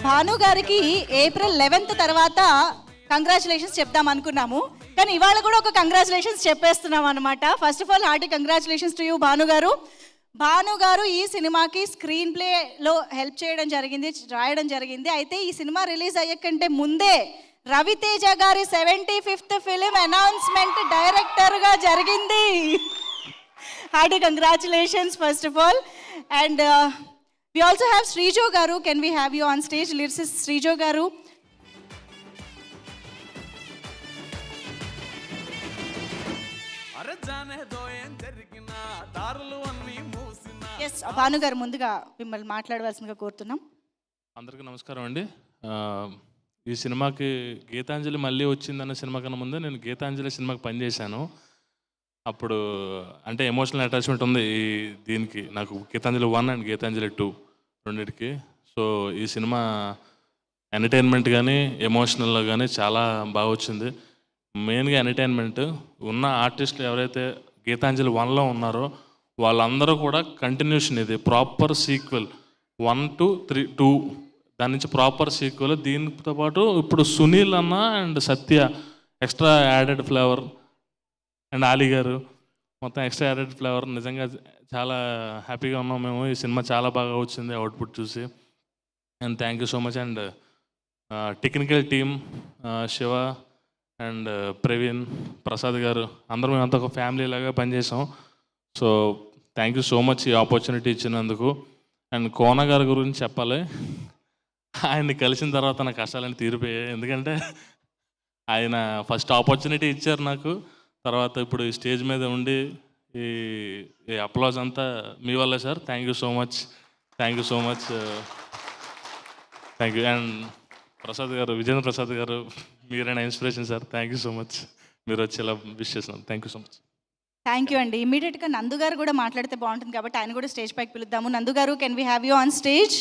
భాను గారికి April 11th తర్వాత congratulations చెప్దాం అనుకున్నాము, కానీ ఇవాళ కూడా ఒక కంగ్రాచులేషన్స్ చెప్పేస్తున్నాం అనమాట. First of all hearty congratulations to you Bhanu గారు. భాను గారు ఈ సినిమాకి స్క్రీన్ ప్లేలో హెల్ప్ చేయడం జరిగింది, రాయడం జరిగింది. అయితే ఈ సినిమా రిలీజ్ అయ్యకంటే ముందే రవితేజ గారి 75th ఫిలిం అనౌన్స్మెంట్ డైరెక్టర్గా జరిగింది. Hearty congratulations first of all. And we also have Srijo garu. Can we have you on stage? Lyricist Srijo garu. Yes, Bhanu garu munduga mimmalni maatladavaల్సిందిగా కోరుతున్నాం. అందరికీ నమస్కారం అండి. ఈ సినిమాకి గీతాంజలి మళ్ళీ వచ్చిందన్న సినిమా కన్నా ముందే నేను గీతాంజలి సినిమాకి పనిచేశాను. అప్పుడు అంటే ఎమోషనల్ అటాచ్మెంట్ ఉంది ఈ దీనికి, నాకు గీతాంజలి 1 అండ్ గీతాంజలి 2 రెండింటికి. సో ఈ సినిమా ఎంటర్టైన్మెంట్ కానీ ఎమోషనల్గా కానీ చాలా బాగా వచ్చింది. మెయిన్గా ఎంటర్టైన్మెంట్ ఉన్న ఆర్టిస్టులు ఎవరైతే గీతాంజలి 1లో ఉన్నారో వాళ్ళందరూ కూడా కంటిన్యూషన్, ఇది ప్రాపర్ సీక్వెల్ 1 to 3 2 దాని నుంచి ప్రాపర్ సీక్వెల్. దీనితో పాటు ఇప్పుడు సునీల్ అన్న and Satya extra added flavour and Ali గారు మొత్తం ఎక్స్ట్రా యాడెడ్ ఫ్లేవర్. నిజంగా చాలా హ్యాపీగా ఉన్నాం మేము. ఈ సినిమా చాలా బాగా వచ్చింది అవుట్పుట్ చూసి. And thank you so much. And technical team Shiva and Praveen, Prasad garu అందరం మేమంతా ఒక ఫ్యామిలీ లాగా పనిచేసాం. So thank you so much ఈ ఆపర్చునిటీ ఇచ్చినందుకు. అండ్ కోన గారి గురించి చెప్పాలి. ఆయన్ని కలిసిన తర్వాత నా కష్టాలన్నీ తీరిపోయాయి. ఎందుకంటే ఆయన ఫస్ట్ ఆపర్చునిటీ ఇచ్చారు నాకు, తర్వాత ఇప్పుడు ఈ స్టేజ్ మీద ఉండి ఈ అప్లాజ్ అంతా మీ వల్లే sir. Thank you so much, thank you so much, thank you. And Prasad గారు, విజేంద్ర ప్రసాద్ గారు, మీరైనా inspiration sir. Thank you so much, మీరు వచ్చి ఇలా విష్ చేసినారు. Thank you so much. Thank you అండి. ఇమీడియట్గా నందు గారు కూడా మాట్లాడితే బాగుంటుంది కాబట్టి ఆయన కూడా స్టేజ్ పైకి పిలుద్దాము. నందు గారు, can we have you on stage?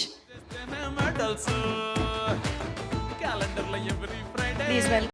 Please welcome.